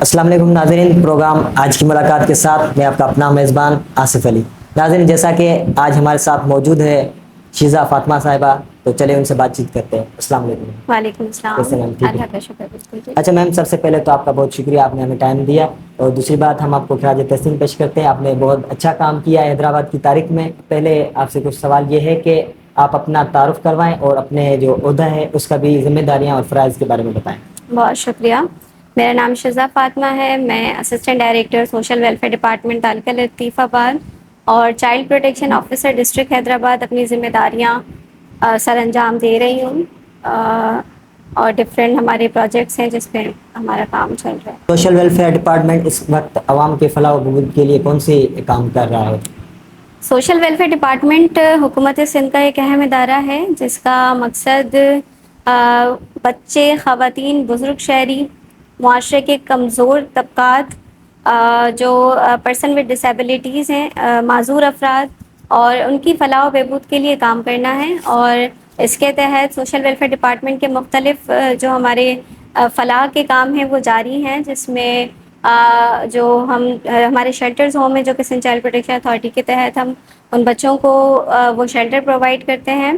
السلام علیکم ناظرین، پروگرام آج کی ملاقات کے ساتھ میں آپ کا اپنا میزبان آصف علی۔ ناظرین، جیسا کہ آج ہمارے ساتھ موجود ہے شیزہ فاطمہ صاحبہ، تو چلے ان سے بات چیت کرتے ہیں۔ السلام علیکم۔ وعلیکم السلام۔ کیسے میم؟ ٹھیک ہے؟ اللہ کا شکر، بالکل ٹھیک۔ اچھا میم، سب سے پہلے تو آپ کا بہت شکریہ، آپ نے ہمیں ٹائم دیا، اور دوسری بات ہم آپ کو خراج تحسین پیش کرتے ہیں، آپ نے بہت اچھا کام کیا ہے حیدرآباد کی تاریخ میں۔ پہلے آپ سے کچھ سوال یہ ہے کہ آپ اپنا تعارف کروائیں اور اپنے جو عہدہ ہے اس کا بھی ذمہ داریاں اور فرائض کے بارے میں بتائیں۔ بہت شکریہ۔ میرا نام شیزہ فاطمہ ہے، میں assistant director social welfare department تعلقہ لطیف آباد اور child protection officer district Hyderabad اپنی ذمہ داریاں سر انجام دے رہی ہوں، اور ڈفرینٹ ہمارے پروجیکٹس ہیں جس پہ ہمارا کام چل رہا ہے۔ سوشل ویلفیئر ڈپارٹمنٹ اس وقت عوام کے فلاح و بہبود کے لیے کون سی کام کر رہا ہے؟ سوشل ویلفیئر ڈپارٹمنٹ حکومت سندھ کا ایک اہم ادارہ ہے جس کا مقصد بچے، خواتین، بزرگ شہری، معاشرے کے کمزور طبقات، جو پرسن ود ڈسیبلٹیز ہیں، معذور افراد، اور ان کی فلاح و بہبود کے لیے کام کرنا ہے۔ اور اس کے تحت سوشل ویلفیئر ڈپارٹمنٹ کے مختلف جو ہمارے فلاح کے کام ہیں وہ جاری ہیں، جس میں جو ہمارے شیلٹرز ہوم ہیں جو کہ سندھ چائلڈ پروٹیکشن اتھارٹی کے تحت ہم ان بچوں کو وہ شیلٹر پرووائڈ کرتے ہیں۔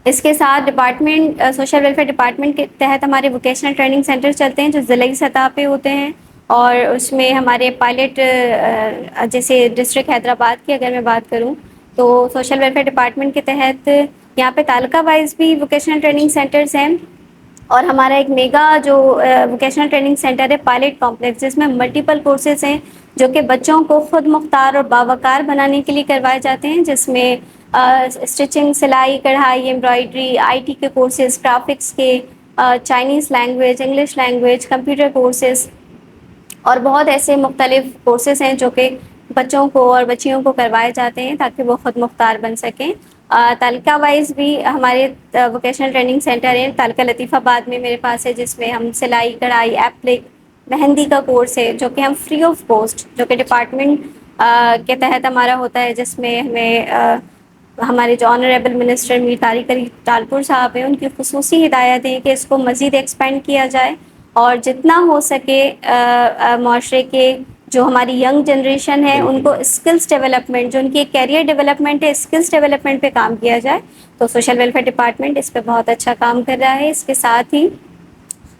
اس کے ساتھ ڈپارٹمنٹ سوشل ویلفیئر ڈپارٹمنٹ کے تحت ہمارے ووکیشنل ٹریننگ سینٹر چلتے ہیں جو ضلعی سطح پہ ہوتے ہیں، اور اس میں ہمارے پائلٹ جیسے ڈسٹرکٹ حیدرآباد کی اگر میں بات کروں تو سوشل ویلفیئر ڈپارٹمنٹ کے تحت یہاں پہ تعلقہ وائز بھی ووکیشنل ٹریننگ سینٹرز ہیں، اور ہمارا ایک میگا جو ووکیشنل ٹریننگ سینٹر ہے پائلٹ کمپلیکس، جس میں ملٹیپل کورسز ہیں جو کہ بچوں کو خود مختار اور باوقار بنانے کے لیے کروائے جاتے ہیں، جس میں اسٹچنگ، سلائی کڑھائی، ایمبرائڈری، آئی ٹی کے کورسز، گرافکس کے، Chinese language, English language, computer courses, اور بہت ایسے مختلف کورسز ہیں جو کہ بچوں کو اور بچیوں کو کروائے جاتے ہیں تاکہ وہ خود مختار بن سکیں۔ تعلقہ وائز بھی ہمارے ووکیشنل ٹریننگ سینٹر ہیں۔ تعلقہ لطیف آباد میں میرے پاس ہے جس میں ہم سلائی کڑھائی، ایپلک، مہندی کا کورس ہے جو کہ ہم فری آف کاسٹ، جو کہ ڈپارٹمنٹ کے تحت ہمارا ہوتا ہے، جس میں ہمیں ہمارے جو آنریبل منسٹر میر طارق علی ٹالپور صاحب ہیں ان کی خصوصی ہدایت ہے کہ اس کو مزید ایکسپینڈ کیا جائے، اور جتنا ہو سکے معاشرے کے جو ہماری ینگ جنریشن ہے ان کو اسکلس ڈیولپمنٹ، جو ان کی کیریئر ڈیولپمنٹ ہے، اسکلس ڈیولپمنٹ پہ کام کیا جائے۔ تو سوشل ویلفیئر ڈپارٹمنٹ اس پہ بہت اچھا کام کر رہا ہے۔ اس کے ساتھ ہی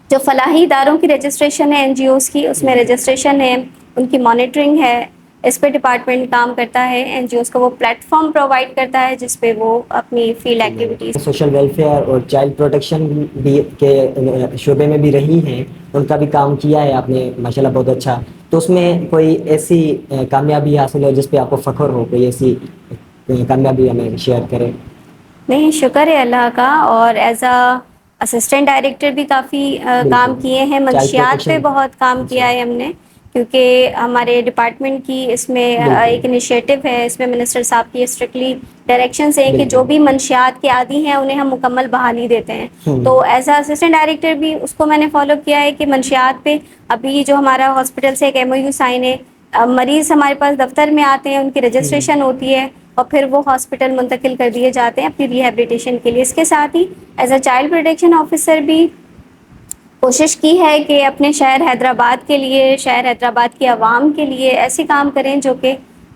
جو فلاحی اداروں کی رجسٹریشن ہے، این جی اوز کی، اس میں رجسٹریشن ہے، ان کی مانیٹرنگ ہے، اس پہ ڈپارٹمنٹ کام کرتا ہے۔ این جی اوز کو وہ پلیٹ فارم پرووائڈ کرتا ہے جس پہ وہ اپنی فیلڈ ایکٹیویٹیز۔ سوشل ویلفیئر اور چائلڈ پروٹیکشن بھی کے شعبے میں بھی رہی ہیں، ان کا بھی کام کیا ہے آپ نے ماشاءاللہ بہت اچھا، تو اس میں کوئی ایسی کامیابی حاصل ہو جس پہ آپ کو فخر ہو، کوئی ایسی کامیابی ہمیں شیئر کریں؟ نہیں، شکر ہے اللہ کا، اور ایز اسسٹنٹ ڈائریکٹر بھی کافی کام کیے ہیں۔ منشیات پہ بہت کام کیا ہے ہم نے، کیونکہ ہمارے ڈپارٹمنٹ کی اس میں ایک انیشیٹو ہے، اس میں منسٹر صاحب کی اسٹرکٹلی ڈائریکشنس ہیں کہ جو بھی منشیات کے عادی ہیں انہیں ہم مکمل بحالی دیتے ہیں۔ تو ایز اے اسسٹنٹ ڈائریکٹر بھی اس کو میں نے فالو کیا ہے کہ منشیات پہ ابھی جو ہمارا ہاسپٹل سے ایک ایم او یو سائن ہے، مریض ہمارے پاس دفتر میں آتے ہیں، ان کی رجسٹریشن ہوتی ہے اور پھر وہ ہاسپٹل منتقل کر دیے جاتے ہیں اپنی ریہیبلیٹیشن کے لیے۔ اس کے ساتھ ہی as a child protection officer بھی کوشش کی ہے کہ اپنے شہر حیدرآباد کے لیے، شہر حیدرآباد کی عوام کے لیے ایسے کام کریں جو کہ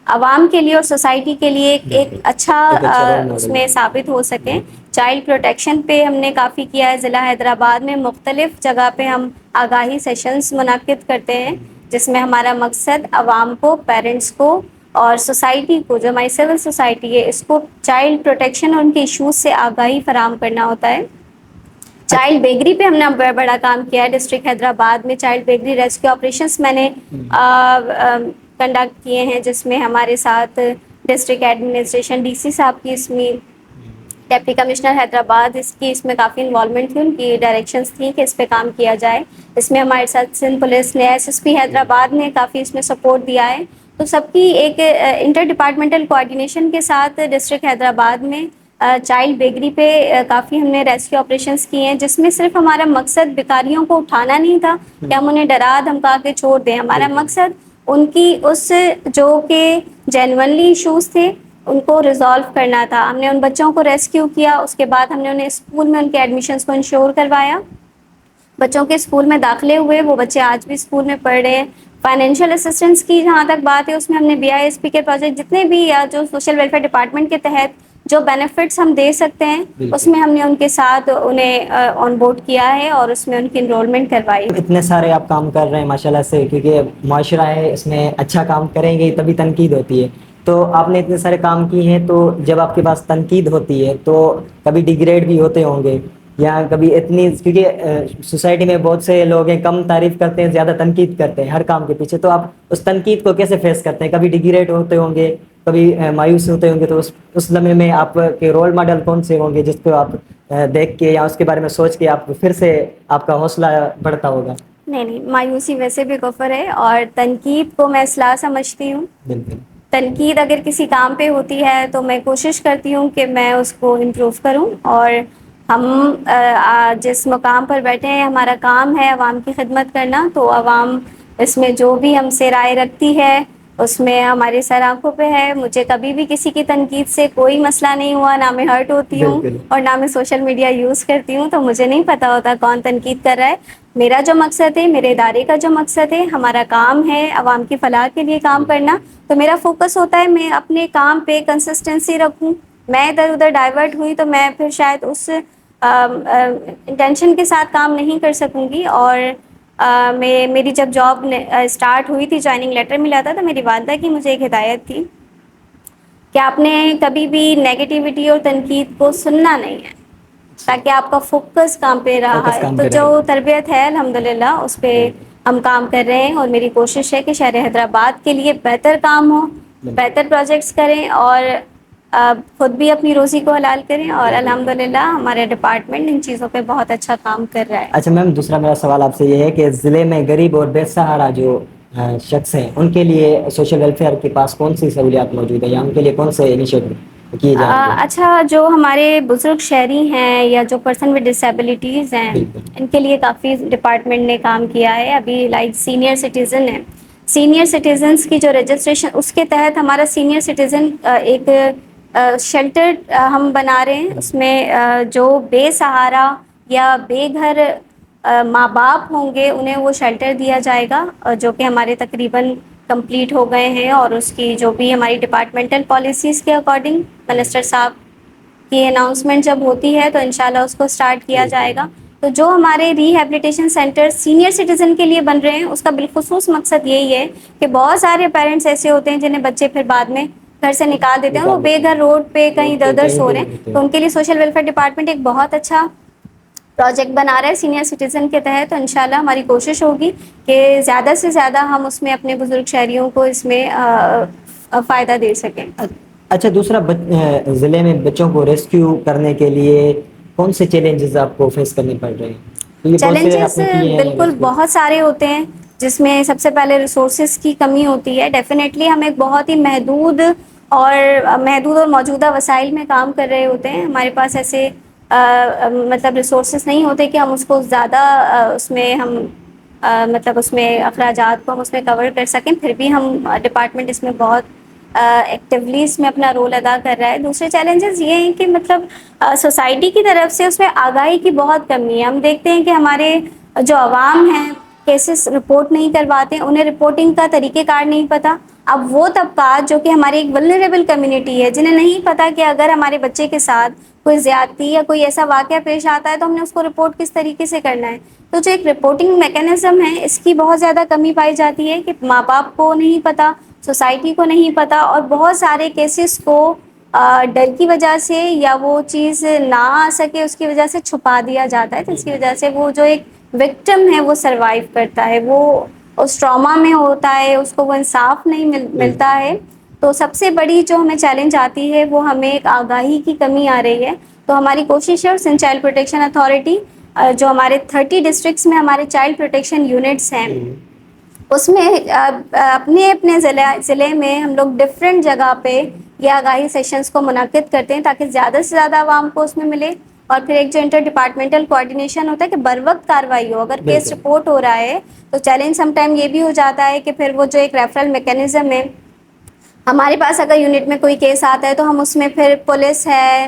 عوام کے لیے اور سوسائٹی کے لیے ایک اچھا اس میں ثابت ہو سکیں۔ چائلڈ پروٹیکشن پہ ہم نے کافی کیا ہے۔ ضلع حیدرآباد میں مختلف جگہ پہ ہم آگاہی سیشنز منعقد کرتے ہیں جس میں ہمارا مقصد عوام کو، پیرنٹس کو اور سوسائٹی کو، جو ہماری سول سوسائٹی ہے، اس کو چائلڈ پروٹیکشن اور ان کے ایشوز سے آگاہی فراہم کرنا ہوتا ہے۔ چائلڈ بیگری پہ ہم نے بڑا کام کیا ہے۔ ڈسٹرکٹ حیدرآباد میں چائلڈ بیگری ریسکیو آپریشنس میں نے کنڈکٹ کیے ہیں، جس میں ہمارے ساتھ ڈسٹرکٹ ایڈمنسٹریشن، ڈی سی صاحب کی، اس میں ڈپٹی کمشنر حیدرآباد اس میں کافی انوالومنٹ تھی، ان کی ڈائریکشنس تھیں کہ اس پہ کام کیا جائے۔ اس میں ہمارے ساتھ سندھ پولیس نے، ایس ایس پی حیدرآباد نے کافی اس میں سپورٹ دیا ہے۔ تو سب کی ایک انٹر ڈپارٹمنٹل کوآرڈینیشن کے ساتھ ڈسٹرکٹ حیدرآباد میں چائلڈ بیگری پہ کافی ہم نے ریسکیو آپریشنس کیے ہیں، جس میں صرف ہمارا مقصد بیکاریوں کو اٹھانا نہیں تھا کہ ہم انہیں ڈرا دھمکا کے چھوڑ دیں۔ ہمارا مقصد ان کی اس جو کہ جینونلی ایشوز تھے ان کو ریزالو کرنا تھا۔ ہم نے ان بچوں کو ریسکیو کیا، اس کے بعد ہم نے انہیں اسکول میں ان کے ایڈمیشنس کو انشور کروایا، بچوں کے اسکول میں داخلے ہوئے، وہ بچے آج بھی اسکول میں پڑھ رہے ہیں. فائنینشیل اسسٹنس کی جہاں تک بات ہے، اس میں ہم نے BISP کے پروجیکٹ جتنے بھی یا جو سوشل ویلفیئر ڈپارٹمنٹ کے تحت جو بینیفٹس ہم دے سکتے ہیں، اس میں ہم نے ان کے ساتھ انہیں آن بورڈ کیا ہے اور اس میں ان کی انرولمنٹ کروائی. اتنے سارے آپ کام کر رہے ہیں ماشاءاللہ سے، کیونکہ معاشرہ ہے اس میں اچھا کام کریں گے تبھی تنقید ہوتی ہے. تو آپ نے اتنے سارے کام کیے ہیں، تو جب آپ کے پاس تنقید ہوتی ہے تو کبھی ڈیگریڈ بھی ہوتے ہوں گے، یا کبھی اتنی، کیونکہ سوسائٹی میں بہت سے لوگ ہیں کم تعریف کرتے ہیں زیادہ تنقید کرتے ہیں ہر کام کے پیچھے، تو آپ اس تنقید کو کیسے فیس کرتے ہیں؟ کبھی ڈیگریڈ ہوتے ہوں گے، کبھی مایوس ہوتے ہوں گے، تو اس لمحے میں آپ کے رول ماڈل کون سے ہوں گے جس کو آپ دیکھ کے یا اس کے بارے میں سوچ کے آپ پھر سے آپ کا حوصلہ بڑھتا ہوگا؟ نہیں، مایوسی ویسے بھی کفر ہے، اور تنقید کو میں اصلاح سمجھتی ہوں. بالکل. تنقید اگر کسی کام پہ ہوتی ہے تو میں کوشش کرتی ہوں کہ میں اس کو امپروو کروں، اور ہم جس مقام پر بیٹھے ہیں ہمارا کام ہے عوام کی خدمت کرنا، تو عوام اس میں جو بھی ہم سے رائے رکھتی ہے اس میں ہماری سر آنکھوں پہ ہے. مجھے کبھی بھی کسی کی تنقید سے کوئی مسئلہ نہیں ہوا، نہ میں ہرٹ ہوتی ہوں بالکل. اور نہ میں سوشل میڈیا یوز کرتی ہوں، تو مجھے نہیں پتہ ہوتا کون تنقید کر رہا ہے. میرا جو مقصد ہے، میرے ادارے کا جو مقصد ہے، ہمارا کام ہے عوام کی فلاح کے لیے کام کرنا، تو میرا فوکس ہوتا ہے میں اپنے کام پہ کنسسٹنسی رکھوں. میں ادھر ادھر ڈائیورٹ ہوئی تو میں پھر شاید اس انٹینشن کے ساتھ کام نہیں کر سکوں گی. اور میری جب جاب اسٹارٹ ہوئی تھی، جوائننگ لیٹر ملا تھا، تو میری والدہ کی مجھے ایک ہدایت تھی کہ آپ نے کبھی بھی نیگیٹیوٹی اور تنقید کو سننا نہیں ہے، تاکہ آپ کا فوکس کام پہ رہا فوکس ہے. کام تو پہ جو رہے. تربیت ہے الحمدللہ اس پہ ہم کام کر رہے ہیں، اور میری کوشش ہے کہ شہر حیدرآباد کے لیے بہتر کام ہو، بہتر پروجیکٹس کریں، اور خود بھی اپنی روزی کو حلال کریں. اور الحمدللہ ہمارے ڈپارٹمنٹ ان چیزوں پہ بہت اچھا کام کر رہا ہے. اچھا میم، دوسرا میرا سوال آپ سے یہ ہے کہ ضلع میں غریب اور بے سہارا جو شخص ہیں، ان کے لیے سوشل ویلفیئر کے پاس کون سی سہولیات موجود ہیں، یا ان کے لیے کون سے انیشیٹو کیے جا رہے ہیں؟ اچھا، جو ہمارے بزرگ شہری ہیں یا جو پرسن ود ڈسیبلٹیز ہیں، بالکل. ان کے لیے کافی ڈپارٹمنٹ نے کام کیا ہے. ابھی لائک سینئر سٹیزن ہے، سینئر سٹیزنس کی جو رجسٹریشن، اس کے تحت ہمارا سینئر سٹیزن ایک شیلٹر ہم بنا رہے ہیں. اس میں جو بے سہارا یا بے گھر ماں باپ ہوں گے انہیں وہ شیلٹر دیا جائے گا، جو کہ ہمارے تقریباً کمپلیٹ ہو گئے ہیں. اور اس کی جو بھی ہماری ڈپارٹمنٹل پالیسیز کے اکارڈنگ منسٹر صاحب کی اناؤنسمنٹ جب ہوتی ہے تو انشاءاللہ اس کو سٹارٹ کیا جائے گا. تو جو ہمارے ریہیبلیٹیشن سینٹر سینئر سٹیزن کے لیے بن رہے ہیں، اس کا بالخصوص مقصد یہی ہے کہ بہت سارے پیرنٹس ایسے ہوتے ہیں جنہیں بچے پھر بعد میں گھر سے نکال دیتے ہیں، وہ بے گھر روڈ پہ کہیں ادھر ادھر سو رہے ہیں. تو ان کے لیے سوشل ویلفیئر ڈپارٹمنٹ ایک بہت اچھا پروجیکٹ بنا رہا ہے سینئر سٹیزن کے تحت. تو انشاءاللہ ہماری کوشش ہوگی کہ زیادہ سے زیادہ ہم اس میں اپنے بزرگ شہریوں کو اس میں فائدہ دے سکیں. اچھا، دوسرا ضلع میں بچوں کو ریسکیو کرنے کے لیے کون سے چیلنجز آپ کو فیس کرنے پڑ رہے ہیں؟ یہ بہت سے آپ چیلنجز نے کیے ہیں بالکل rescue. بہت سارے ہوتے ہیں، جس میں سب سے پہلے ریسورسز کی کمی ہوتی ہے. ڈیفینیٹلی ہم ایک بہت ہی محدود اور موجودہ وسائل میں کام کر رہے ہوتے ہیں. ہمارے پاس ایسے مطلب ریسورسز نہیں ہوتے کہ ہم اس کو زیادہ اس میں ہم مطلب اس میں اخراجات کو ہم اس میں کور کر سکیں. پھر بھی ہم ڈپارٹمنٹ اس میں بہت ایکٹیولی اس میں اپنا رول ادا کر رہا ہے. دوسرے چیلنجز یہ ہیں کہ مطلب سوسائٹی کی طرف سے اس میں آگاہی کی بہت کمی ہے. ہم دیکھتے ہیں کہ ہمارے جو عوام ہیں کیسز رپورٹ نہیں کرواتے، انہیں رپورٹنگ کا طریقہ کار نہیں پتہ. اب وہ طبقات جو کہ ہماری ایک ولنریبل کمیونٹی ہے، جنہیں نہیں پتہ کہ اگر ہمارے بچے کے ساتھ کوئی زیادتی یا کوئی ایسا واقعہ پیش آتا ہے تو ہم نے اس کو رپورٹ کس طریقے سے کرنا ہے. تو جو ایک رپورٹنگ میکینزم ہے، اس کی بہت زیادہ کمی پائی جاتی ہے کہ ماں باپ کو نہیں پتہ، سوسائٹی کو نہیں پتہ، اور بہت سارے کیسز کو ڈر کی وجہ سے یا وہ چیز نہ آ سکے اس کی وجہ سے چھپا دیا جاتا ہے، جس کی وجہ سے وہ جو ایک وکٹم ہے وہ سروائیو کرتا ہے، وہ اس ٹراما میں ہوتا ہے، اس کو وہ انصاف نہیں ملتا ہے. تو سب سے بڑی جو ہمیں چیلنج آتی ہے وہ ہمیں ایک آگاہی کی کمی آ رہی ہے. تو ہماری کوشش ہے، اور سندھ چائلڈ پروٹیکشن اتھارٹی جو ہمارے 30 ڈسٹرکٹس میں ہمارے چائلڈ پروٹیکشن یونٹس ہیں، اس میں اپنے ضلع میں ہم لوگ ڈفرینٹ جگہ پہ یہ آگاہی سیشنز کو منعقد کرتے ہیں تاکہ زیادہ سے زیادہ عوام کو اس میں ملے. اور پھر ایک جو انٹر ڈپارٹمنٹل کوآرڈینیشن ہوتا ہے کہ بر وقت کارروائی ہو. اگر کیس بالکل. رپورٹ ہو رہا ہے تو چیلنج سم ٹائم یہ بھی ہو جاتا ہے کہ پھر وہ جو ایک ریفرل میکینزم ہے، ہمارے پاس اگر یونٹ میں کوئی کیس آتا ہے تو ہم اس میں پھر پولیس ہے،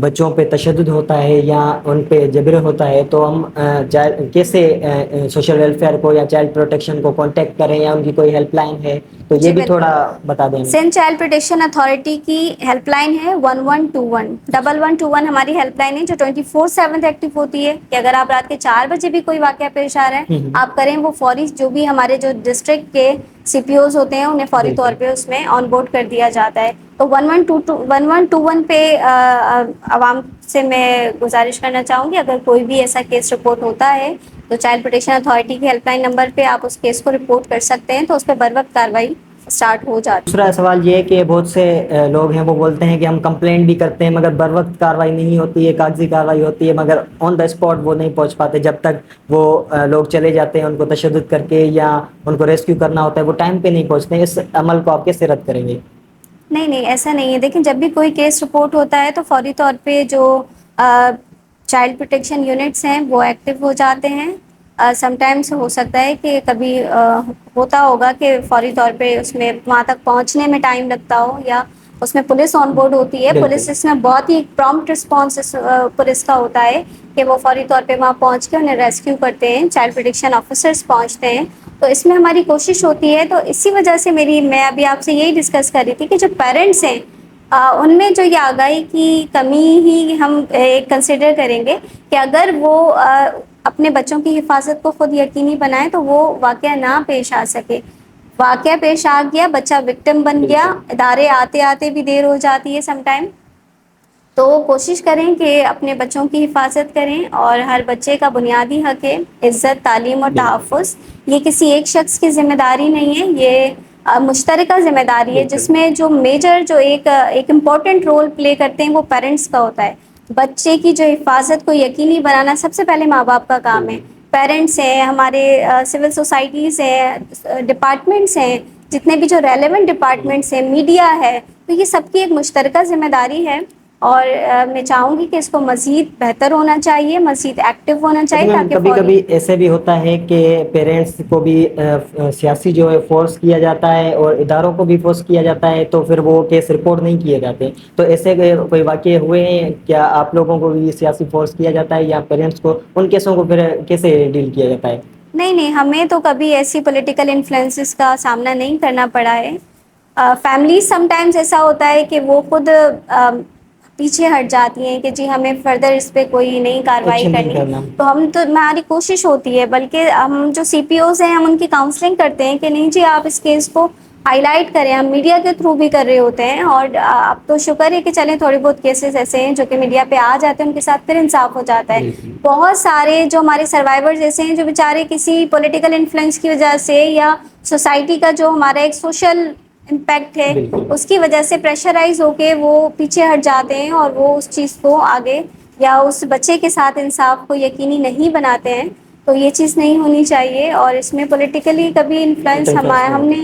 بچوں پہ تشدد ہوتا ہے یا ان پہ جبر ہوتا ہے، تو ہم کیسے سوشل ویلفیئر کو یا چائلڈ پروٹیکشن کو کانٹیکٹ کریں، یا ان کی کوئی ہیلپ لائن ہے تو یہ جی بھی بالکل. تھوڑا بتا دیں. سندھ چائلڈ پروٹیکشن اتھارٹی کی ہیلپ لائن ہے 1121 1121 ہماری ہیلپ لائن ہے جو 24/7 ایکٹیو ہوتی ہے کہ اگر آپ رات کے 4 بجے بھی کوئی واقعہ پیش آ رہا ہے آپ کریں وہ فوری جو بھی ہمارے جو ڈسٹرکٹ کے سی پی اوز ہوتے ہیں انہیں فوری طور پہ اس میں آن بورڈ کر دیا جاتا ہے. تو 1121 پہ عوام سے میں گزارش کرنا چاہوں گی اگر کوئی بھی ایسا کیس رپورٹ ہوتا ہے تو چائلڈ پروٹیکشن اتھارٹی کی ہیلپ لائن نمبر پہ آپ اس کیس کو رپورٹ کر سکتے ہیں تو اس پہ بر وقت کارروائی اسٹارٹ ہو جاتی ہے. دوسرا سوال یہ ہے کہ بہت سے لوگ ہیں وہ بولتے ہیں کہ ہم کمپلینٹ بھی کرتے ہیں مگر بر وقت کارروائی نہیں ہوتی ہے، کاغذی کارروائی ہوتی ہے مگر آن دا اسپاٹ وہ نہیں پہنچ پاتے. جب تک وہ لوگ چلے جاتے ہیں ان کو تشدد کر کے یا ان کو ریسکیو کرنا ہوتا ہے وہ ٹائم پہ نہیں پہنچتے ہیں. اس عمل کو آپ کیسے رد کریں گے؟ نہیں ایسا نہیں ہے. دیکھیں جب بھی کوئی کیس رپورٹ ہوتا ہے تو فوری طور پہ جو چائلڈ پروٹیکشن یونٹس ہیں وہ ایکٹیو ہو جاتے ہیں. سم ٹائمس ہو سکتا ہے کہ کبھی ہوتا ہوگا کہ فوری طور پہ اس میں وہاں تک پہنچنے میں ٹائم لگتا ہو یا اس میں پولیس آن بورڈ ہوتی ہے. بالکل. پولیس اس میں بہت ہی پرومپٹ رسپانس پولیس کا ہوتا ہے کہ وہ فوری طور پہ وہاں پہنچ کے انہیں ریسکیو کرتے ہیں. چائلڈ پروٹیکشن آفیسرس پہنچتے ہیں تو اس میں ہماری کوشش ہوتی ہے. تو اسی وجہ سے میں ابھی آپ سے یہی ڈسکس کر رہی تھی کہ جو پیرنٹس ہیں ان میں جو یہ آگاہی کی کمی ہی ہم کنسیڈر کریں گے کہ اگر وہ اپنے بچوں کی حفاظت کو خود یقینی بنائیں تو وہ واقعہ نہ پیش آ سکے. واقعہ پیش آ گیا، بچہ وکٹم بن گیا، بالکل. ادارے آتے آتے بھی دیر ہو جاتی ہے سم ٹائم. تو کوشش کریں کہ اپنے بچوں کی حفاظت کریں اور ہر بچے کا بنیادی حق ہے عزت، تعلیم اور بالکل. تحفظ. یہ کسی ایک شخص کی ذمہ داری نہیں ہے، یہ مشترکہ ذمہ داری ہے جس میں جو میجر جو ایک امپورٹنٹ رول پلے کرتے ہیں وہ پیرنٹس کا ہوتا ہے. بچے کی جو حفاظت کو یقینی بنانا سب سے پہلے ماں باپ کا کام ہے. پیرنٹس ہیں، ہمارے سول سوسائٹیز ہیں، ڈپارٹمنٹس ہیں، جتنے بھی جو ریلیونٹ ڈپارٹمنٹس ہیں، میڈیا ہے، تو یہ سب کی ایک مشترکہ ذمہ داری ہے. اور میں چاہوں گی کہ اس کو مزید بہتر ہونا چاہیے، مزید ایکٹیو ہونا اچھا چاہیے میم، تاکہ کبھی فوری. کبھی ایسے بھی ہوتا ہے کہ پیرنٹس کو بھی سیاسی جو ہے فورس کیا جاتا ہے اور اداروں کو بھی فورس کیا جاتا ہے تو پھر وہ کیس رپورٹ نہیں کیے جاتے. تو ایسے کوئی واقعے ہوئے ہیں کیا آپ لوگوں کو بھی سیاسی فورس کیا جاتا ہے یا پیرنٹس کو ان کیسوں کو پھر کیسے ڈیل کیا جاتا ہے؟ نہیں ہمیں تو کبھی ایسی پولیٹیکل انفلوئنسز کا سامنا نہیں کرنا پڑا ہے. فیملیز سم ٹائمز ایسا ہوتا ہے کہ وہ خود پیچھے ہٹ جاتی ہیں کہ جی ہمیں فردر اس پہ کوئی نئی کارروائی ایکشن نہیں کرنی. کرنا. تو ہم تو ہماری کوشش ہوتی ہے بلکہ ہم جو سی پی اوز ہیں ہم ان کی کاؤنسلنگ کرتے ہیں کہ نہیں جی آپ اس کیس کو ہائی لائٹ کریں. ہم میڈیا کے تھرو بھی کر رہے ہوتے ہیں اور اب تو شکر ہے کہ چلیں تھوڑے بہت کیسز ایسے ہیں جو کہ میڈیا پہ آ جاتے ہیں ان کے ساتھ پھر انصاف ہو جاتا ہے. بہت سارے جو ہمارے سروائیورز ایسے ہیں جو بیچارے کسی پولیٹیکل انفلوئنس کی وجہ سے یا سوسائٹی کا جو ہمارا ایک سوشل امپیکٹ ہے بالکل. اس کی وجہ سے پریشرائز ہو کے وہ پیچھے ہٹ جاتے ہیں اور وہ اس چیز کو آگے یا اس بچے کے ساتھ انصاف کو یقینی نہیں بناتے ہیں. تو یہ چیز نہیں ہونی چاہیے اور اس میں پولیٹیکلی کبھی انفلوئنس ہم نے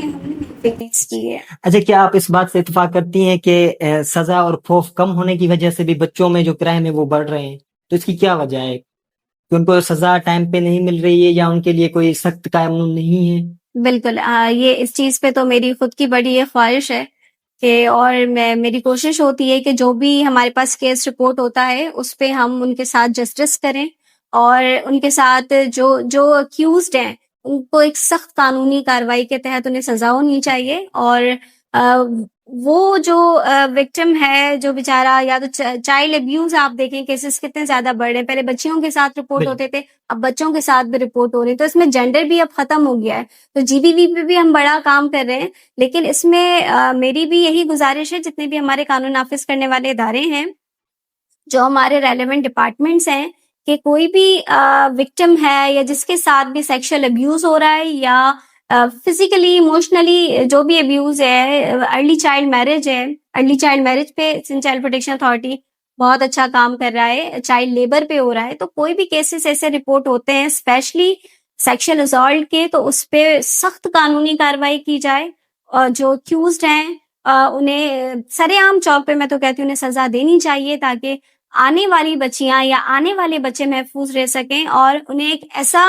فیس کی ہے. اچھا، کیا آپ اس بات سے اتفاق کرتی ہیں کہ سزا اور خوف کم ہونے کی وجہ سے بھی بچوں میں جو کرائم ہے وہ بڑھ رہے ہیں؟ تو اس کی کیا وجہ ہے کہ ان کو سزا ٹائم پہ نہیں مل رہی ہے یا ان کے لیے کوئی سخت قانون نہیں ہے؟ بالکل یہ اس چیز پہ تو میری خود کی بڑی یہ خواہش ہے کہ اور میری کوشش ہوتی ہے کہ جو بھی ہمارے پاس کیس رپورٹ ہوتا ہے اس پہ ہم ان کے ساتھ جسٹس کریں اور ان کے ساتھ جو اکیوزڈ ہیں ان کو ایک سخت قانونی کارروائی کے تحت انہیں سزا ہونی چاہیے. اور وہ جو وکٹم ہے جو بیچارہ یا تو چائلڈ ابیوز آپ دیکھیں کیسز کتنے زیادہ بڑھ رہے ہیں. پہلے بچیوں کے ساتھ رپورٹ ہوتے تھے، اب بچوں کے ساتھ بھی رپورٹ ہو رہی ہے. تو اس میں جینڈر بھی اب ختم ہو گیا ہے. تو جی بی وی پہ بھی ہم بڑا کام کر رہے ہیں لیکن اس میں میری بھی یہی گزارش ہے جتنے بھی ہمارے قانون نافذ کرنے والے ادارے ہیں جو ہمارے ریلیونٹ ڈپارٹمنٹس ہیں کہ کوئی بھی وکٹم ہے یا جس کے ساتھ بھی سیکشل ابیوز ہو رہا ہے یا فزیکلی ایموشنلی جو بھی ابیوز ہے، ارلی چائلڈ میرج ہے، ارلی چائلڈ میرج پہ سندھ چائلڈ پروٹیکشن اتھارٹی بہت اچھا کام کر رہا ہے، چائلڈ لیبر پہ ہو رہا ہے. تو کوئی بھی کیسز ایسے رپورٹ ہوتے ہیں اسپیشلی سیکشل اسالٹ کے، تو اس پہ سخت قانونی کارروائی کی جائے، اور جو اکیوزڈ ہیں انہیں سرے عام چوک پہ میں تو کہتی ہوں انہیں سزا دینی چاہیے، تاکہ آنے والی بچیاں یا آنے والے بچے محفوظ رہ سکیں، اور انہیں ایک ایسا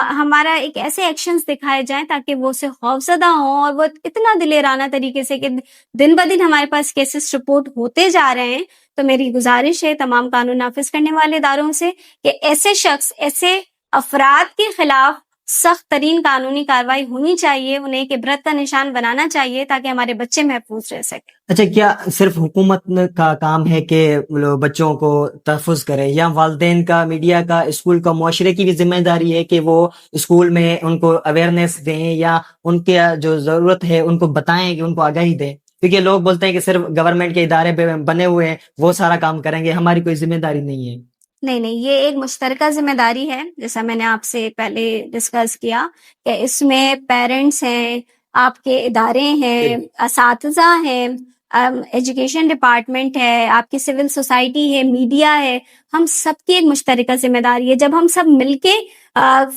ہمارا ایک ایسے ایکشنز دکھائے جائیں تاکہ وہ اسے خوفزدہ ہوں، اور وہ اتنا دلیرانہ طریقے سے کہ دن بدن ہمارے پاس کیسز رپورٹ ہوتے جا رہے ہیں. تو میری گزارش ہے تمام قانون نافذ کرنے والے اداروں سے کہ ایسے شخص، ایسے افراد کے خلاف سخت ترین قانونی کارروائی ہونی چاہیے، انہیں ایک عبرت کا نشان بنانا چاہیے تاکہ ہمارے بچے محفوظ رہ سکیں. اچھا، کیا صرف حکومت کا کام ہے کہ بچوں کو تحفظ کرے، یا والدین کا، میڈیا کا، اسکول کا، معاشرے کی بھی ذمہ داری ہے کہ وہ اسکول میں ان کو اویئرنیس دیں، یا ان کے جو ضرورت ہے ان کو بتائیں، کہ ان کو آگاہی دیں؟ کیونکہ لوگ بولتے ہیں کہ صرف گورنمنٹ کے ادارے بنے ہوئے ہیں، وہ سارا کام کریں گے، ہماری کوئی ذمہ داری نہیں ہے. نہیں، یہ ایک مشترکہ ذمہ داری ہے، جیسا میں نے آپ سے پہلے ڈسکس کیا کہ اس میں پیرنٹس ہیں، آپ کے ادارے ہیں، اساتذہ ہیں، ایجوکیشن ڈپارٹمنٹ ہے، آپ کی سول سوسائٹی ہے، میڈیا ہے، ہم سب کی ایک مشترکہ ذمہ داری ہے. جب ہم سب مل کے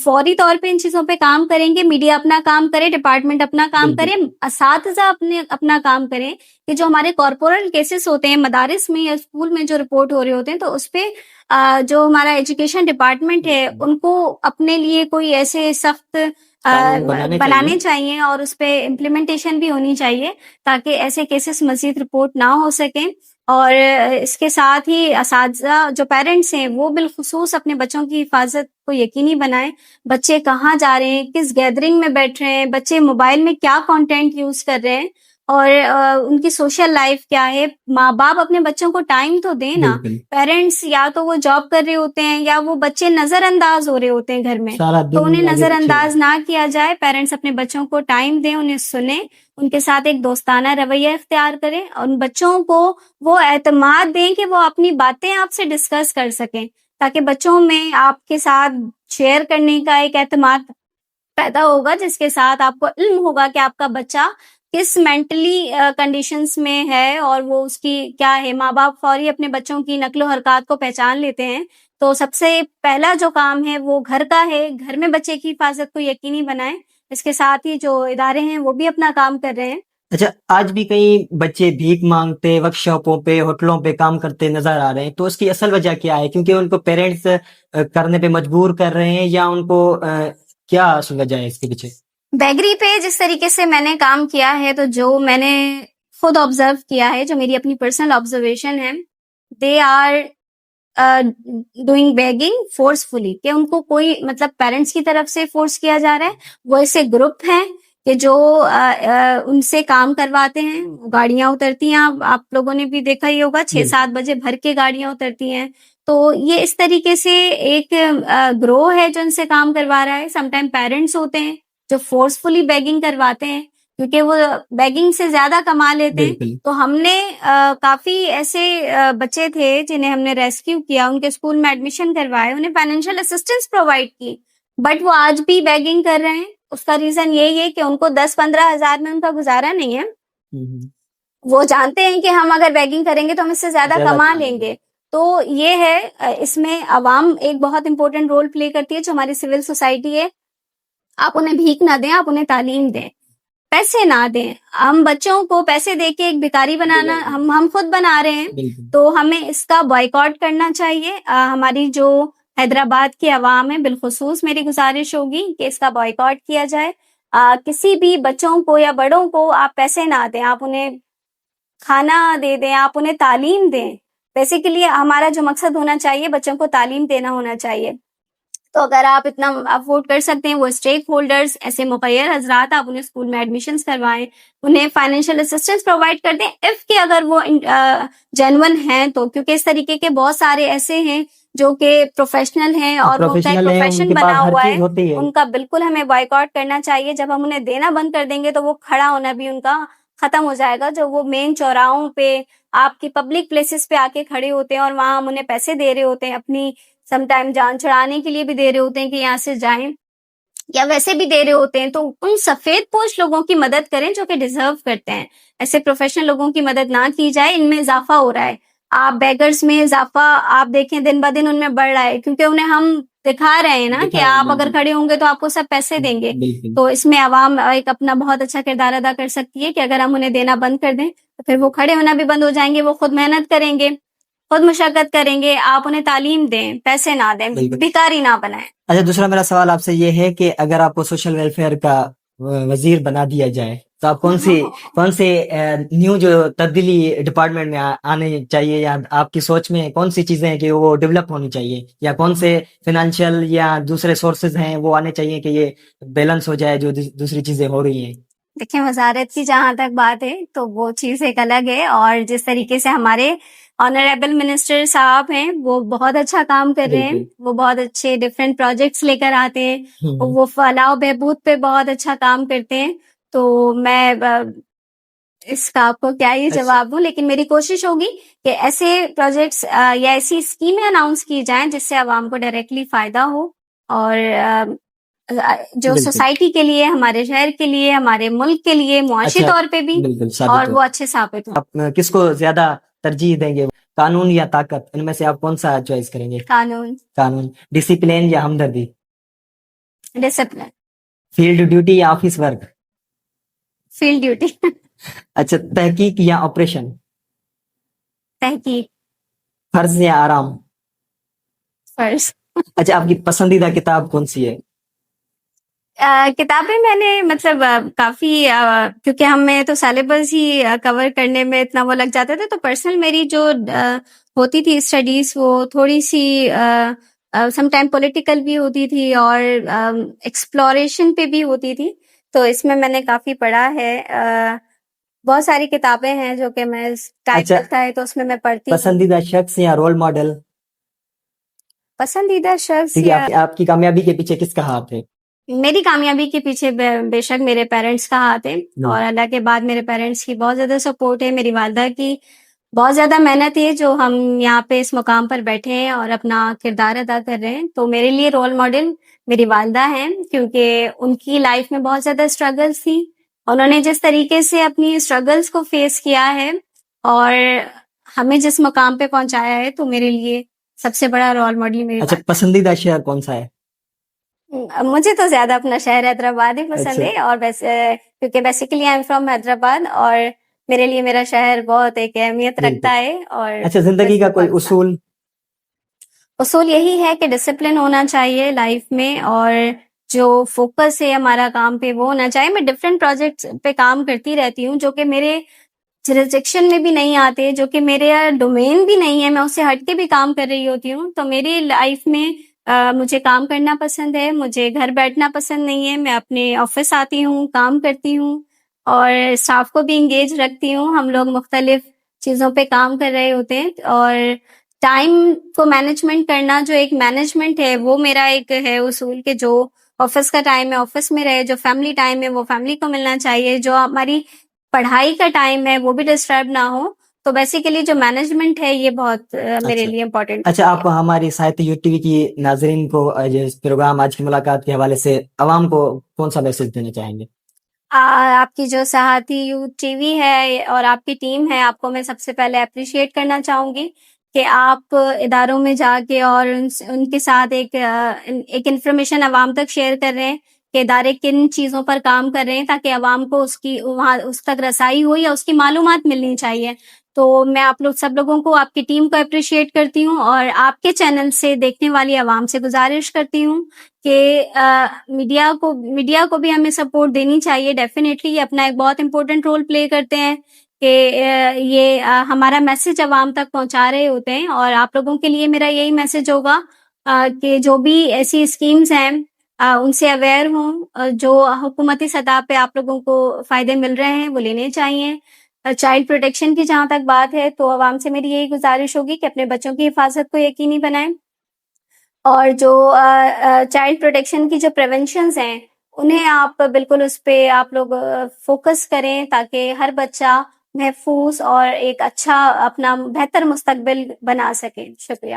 فوری طور پہ ان چیزوں پہ کام کریں گے، میڈیا اپنا کام کرے، ڈپارٹمنٹ اپنا کام کرے، اساتذہ اپنا کام کریں، کہ جو ہمارے کارپورل کیسز ہوتے ہیں مدارس میں یا اسکول میں جو رپورٹ ہو رہے ہوتے ہیں، تو اس پہ جو ہمارا ایجوکیشن ڈپارٹمنٹ ہے ان کو اپنے لیے کوئی ایسے سخت بنانے چاہیے، اور اس پہ امپلیمنٹیشن بھی ہونی چاہیے تاکہ ایسے کیسز مزید رپورٹ نہ ہو سکیں. اور اس کے ساتھ ہی اساتذہ، جو پیرنٹس ہیں، وہ بالخصوص اپنے بچوں کی حفاظت کو یقینی بنائیں. بچے کہاں جا رہے ہیں، کس گیدرنگ میں بیٹھ رہے ہیں، بچے موبائل میں کیا کانٹینٹ یوز کر رہے ہیں، اور ان کی سوشل لائف کیا ہے. ماں باپ اپنے بچوں کو ٹائم تو دیں نا. پیرنٹس یا تو وہ جاب کر رہے ہوتے ہیں یا وہ بچے نظر انداز ہو رہے ہوتے ہیں گھر میں، تو انہیں نظر انداز نہ کیا جائے. پیرنٹس اپنے بچوں کو ٹائم دیں، انہیں سنیں، ان کے ساتھ ایک دوستانہ رویہ اختیار کریں، اور ان بچوں کو وہ اعتماد دیں کہ وہ اپنی باتیں آپ سے ڈسکس کر سکیں، تاکہ بچوں میں آپ کے ساتھ شیئر کرنے کا ایک اعتماد پیدا ہوگا، جس کے ساتھ آپ کو علم ہوگا کہ آپ کا بچہ کس مینٹلی کنڈیشنز میں ہے اور وہ اس کی کیا ہے. ماں باپ فوری اپنے بچوں کی نقل و حرکات کو پہچان لیتے ہیں. تو سب سے پہلا جو کام ہے وہ گھر کا ہے، گھر میں بچے کی حفاظت کو یقینی بنائیں. اس کے ساتھ ہی جو ادارے ہیں وہ بھی اپنا کام کر رہے ہیں. اچھا، آج بھی کئی بچے بھیک مانگتے، ورک شاپوں پہ، ہوٹلوں پہ کام کرتے نظر آ رہے ہیں، تو اس کی اصل وجہ کیا ہے؟ کیونکہ ان کو پیرنٹس کرنے پہ مجبور کر رہے ہیں، یا ان کو کیا اصل وجہ ہے اس کے پیچھے؟ بیگری پہ جس طریقے سے میں نے کام کیا ہے، تو جو میں نے خود آبزرو کیا ہے، جو میری اپنی پرسنل آبزرویشن ہے، they are doing begging forcefully, کہ ان کو کوئی مطلب پیرنٹس کی طرف سے فورس کیا جا رہا ہے. وہ ایسے گروپ ہیں کہ جو ان سے کام کرواتے ہیں. گاڑیاں اترتی ہیں، آپ لوگوں نے بھی دیکھا ہی ہوگا، 6-7 بجے بھر کے گاڑیاں اترتی ہیں. تو یہ اس طریقے سے ایک گروہ ہے جو ان سے کام کروا رہا ہے. سم ٹائم پیرنٹس ہوتے ہیں جو فورسفلی بیگنگ کرواتے ہیں، کیونکہ وہ بیگنگ سے زیادہ کما لیتے ہیں. تو ہم نے کافی ایسے بچے تھے جنہیں ہم نے ریسکیو کیا، ان کے اسکول میں ایڈمیشن کروائے، انہیں فائنینشیل اسسٹنس پرووائڈ کی، بٹ وہ آج بھی بیگنگ کر رہے ہیں. اس کا ریزن یہی ہے کہ ان کو 10-15 ہزار میں ان کا گزارا نہیں ہے. وہ جانتے ہیں کہ ہم اگر بیگنگ کریں گے تو ہم اس سے زیادہ کما لیں گے. تو یہ ہے، اس میں عوام ایک بہت امپورٹنٹ رول پلے کرتی ہے، جو ہماری سول سوسائٹی ہے. آپ انہیں بھیک نہ دیں، آپ انہیں تعلیم دیں، پیسے نہ دیں. ہم بچوں کو پیسے دے کے ایک بھکاری بنانا ہم خود بنا رہے ہیں. تو ہمیں اس کا بائیکاٹ کرنا چاہیے. ہماری جو حیدرآباد کی عوام ہے، بالخصوص میری گزارش ہوگی کہ اس کا بائیکاٹ کیا جائے. کسی بھی بچوں کو یا بڑوں کو آپ پیسے نہ دیں، آپ انہیں کھانا دے دیں، آپ انہیں تعلیم دیں. بیسیکلی ہمارا جو مقصد ہونا چاہیے، بچوں کو تعلیم دینا ہونا چاہیے. تو اگر آپ اتنا افورڈ کر سکتے ہیں، وہ اسٹیک ہولڈرز، ایسے مخیر حضرات، آپ انہیں اسکول میں ایڈمیشنز کروائیں، انہیں فائنینشیل اسسٹنس پرووائڈ کر دیں، اف کہ اگر وہ جینون ہیں تو. کیونکہ اس طریقے کے بہت سارے ایسے ہیں جو کہ پروفیشنل ہیں اور وہ کا پروفیشن بنا ہوا ہے. ان کا بالکل ہمیں بائیکاٹ کرنا چاہیے. جب ہم انہیں دینا بند کر دیں گے تو وہ کھڑا ہونا بھی ان کا ختم ہو جائے گا. جو وہ مین چوراہوں پہ، آپ کی پبلک پلیسز پہ آ کے کھڑے ہوتے ہیں اور وہاں ہم انہیں پیسے دے رہے ہوتے ہیں، اپنی سم ٹائم جان چھڑانے کے لیے بھی دے رہے ہوتے ہیں کہ یہاں سے جائیں، یا ویسے بھی دے رہے ہوتے ہیں، تو ان سفید پوش لوگوں کی مدد کریں جو کہ ڈیزرو کرتے ہیں. ایسے پروفیشنل لوگوں کی مدد نہ کی جائے، ان میں اضافہ ہو رہا ہے. آپ بیگرز میں اضافہ آپ دیکھیں دن بہ دن ان میں بڑھ رہا ہے، کیونکہ انہیں ہم دکھا رہے ہیں نا کہ آپ اگر کھڑے ہوں گے تو آپ کو سب پیسے دیں گے. تو اس میں عوام ایک اپنا بہت اچھا کردار ادا کر سکتی ہے کہ اگر ہم انہیں دینا بند کر دیں تو پھر وہ کھڑے ہونا بھی بند ہو جائیں گے. وہ خود محنت کریں گے، خود مشقت کریں گے. آپ انہیں تعلیم دیں، پیسے نہ دیں، بھکاری نہ بنائیں. اچھا، دوسرا میرا سوال آپ سے یہ ہے کہ اگر آپ کو سوشل ویلفیئر کا وزیر بنا دیا جائے تو آپ کون سے نیو جو تبدیلی ڈپارٹمنٹ میں آنے چاہیے، یا آپ کی سوچ میں کون سی چیزیں ہیں کہ وہ ڈیولپ ہونی چاہیے، یا کون سے فائنینشیل یا دوسرے سورسز ہیں وہ آنے چاہیے کہ یہ بیلنس ہو جائے جو دوسری چیزیں ہو رہی ہیں؟ دیکھیں، وزارت کی جہاں تک بات ہے تو وہ چیز ایک الگ ہے، اور جس طریقے سے ہمارے آنریبل منسٹر صاحب ہیں وہ بہت اچھا کام کر رہے ہیں. وہ بہت اچھے ڈفرینٹ پروجیکٹس لے کر آتے ہیں. وہ فلاح و بہبود پہ بہت اچھا کام کرتے ہیں. تو میں اس کا آپ کو کیا یہ جواب دوں، لیکن میری کوشش ہوگی کہ ایسے پروجیکٹس یا ایسی اسکیمیں اناؤنس کی جائیں جس سے عوام کو ڈائریکٹلی فائدہ ہو، اور جو سوسائٹی کے لیے، ہمارے شہر کے لیے، ہمارے ملک کے لیے معاشی طور پہ بھی اور وہ اچھے ثابت ہوں. آپ کس کو زیادہ ترجیح دیں گے، قانون یا طاقت؟ ان میں سے آپ کون سا چوائس کریں گے؟ قانون. ڈسپلین یا ہمدردی؟ ڈسپلن. فیلڈ ڈیوٹی یا آفس ورک؟ Field duty. اچھا، تحقیق یا آپریشن؟ تحقیق. فرض یا آرام؟ فرض. اچھا، آپ کی پسندیدہ کتاب کون سی ہے؟ کتابیں میں نے مطلب کافی، کیونکہ ہمیں تو سیلیبس ہی کور کرنے میں اتنا وہ لگ جاتے تھے، تو پرسنل میری جو ہوتی تھی اسٹڈیز وہ تھوڑی سی سم ٹائم پولیٹیکل بھی ہوتی تھی اور ایکسپلوریشن پہ بھی ہوتی تھی. تو اس میں نے کافی پڑھا ہے. بہت ساری کتابیں ہیں جو کہ میں ٹائم لگتا ہے تو اس میں پڑھتی ہوں. پسندیدہ شخص یا رول ماڈل؟ پسندیدہ شخص آپ کی کامیابی کے پیچھے کس کا ہاتھ ہے؟ میری کامیابی کے پیچھے بے شک میرے پیرنٹس کا ہاتھ ہے، اور اللہ کے بعد میرے پیرنٹس کی بہت زیادہ سپورٹ ہے. میری والدہ کی بہت زیادہ محنت ہے جو ہم یہاں پہ اس مقام پر بیٹھے ہیں اور اپنا کردار ادا کر رہے ہیں. تو میرے لیے رول ماڈل میری والدہ ہیں، کیونکہ ان کی لائف میں بہت زیادہ اسٹرگلس تھی. انہوں نے جس طریقے سے اپنی اسٹرگلس کو فیس کیا ہے اور ہمیں جس مقام پہ پہنچایا ہے، تو میرے لیے سب سے بڑا رول ماڈل میری. اچھا، پسندیدہ شہر کون سا ہے؟ مجھے تو زیادہ اپنا شہر حیدرآباد ہی پسند ہے، اور کیونکہ basically I am from Hyderabad, اور میرے لیے میرا شہر بہت ایک اہمیت رکھتا ہے. اور اچھا، زندگی کا کوئی اصول یہی ہے کہ ڈسپلن ہونا چاہیے لائف میں، اور جو فوکس ہے ہمارا کام پہ وہ ہونا چاہیے. میں ڈفرینٹ پروجیکٹس پہ کام کرتی رہتی ہوں جو کہ میرے جورسڈکشن میں بھی نہیں آتے، جو کہ میرے ڈومین بھی نہیں ہے، میں اس سے ہٹ کے بھی کام کر رہی ہوتی ہوں. تو میری لائف میں مجھے کام کرنا پسند ہے، مجھے گھر بیٹھنا پسند نہیں ہے. میں اپنے آفس آتی ہوں، کام کرتی ہوں، اور اسٹاف کو بھی انگیج رکھتی ہوں. ہم لوگ مختلف چیزوں پہ کام کر رہے ہوتے ہیں، اور ٹائم کو مینجمنٹ کرنا جو ایک مینجمنٹ ہے وہ میرا ایک ہے اصول، کہ جو آفس کا ٹائم ہے آفس میں رہے، جو فیملی ٹائم ہے وہ فیملی کو ملنا چاہیے، جو ہماری پڑھائی کا ٹائم ہے وہ بھی ڈسٹرب نہ ہو. تو بیسیکلی جو مینجمنٹ ہے یہ بہت میرے لیے امپورٹنٹ. اچھا، آپ ہماری ساہتیہ یوٹ ٹی وی کی ناظرین کو پروگرام آج کی ملاقات کے حوالے سے عوام کو کون سا میسج دینا چاہیں گے؟ آپ کی جو ساہتیہ یوٹ ٹی وی ہے اور آپ کی ٹیم ہے، آپ کو میں سب سے پہلے اپریشیٹ کرنا چاہوں گی کہ آپ اداروں میں جا کے اور ان کے ساتھ ایک انفارمیشن عوام تک شیئر کر رہے ہیں کہ ادارے کن چیزوں پر کام کر رہے ہیں، تاکہ عوام کو اس تک رسائی ہو یا اس کی معلومات ملنی چاہیے. تو میں آپ سب لوگوں کو، آپ کی ٹیم کو اپریشیٹ کرتی ہوں، اور آپ کے چینل سے دیکھنے والی عوام سے گزارش کرتی ہوں کہ میڈیا کو بھی ہمیں سپورٹ دینی چاہیے. ڈیفینیٹلی یہ اپنا ایک بہت امپورٹنٹ رول پلے کرتے ہیں کہ یہ ہمارا میسج عوام تک پہنچا رہے ہوتے ہیں. اور آپ لوگوں کے لیے میرا یہی میسج ہوگا کہ جو بھی ایسی اسکیمز ہیں ان سے اویئر ہوں، جو حکومتی سطح پہ آپ لوگوں کو فائدے مل رہے ہیں وہ لینے چاہیے. چائلڈ پروٹیکشن کی جہاں تک بات ہے تو عوام سے میری یہی گزارش ہوگی کہ اپنے بچوں کی حفاظت کو یقینی بنائیں، اور جو چائلڈ پروٹیکشن کی جو پریونشنز ہیں انہیں آپ بالکل اس پہ آپ لوگ فوکس کریں، تاکہ ہر بچہ محفوظ اور ایک اچھا اپنا بہتر مستقبل بنا سکے. شکریہ.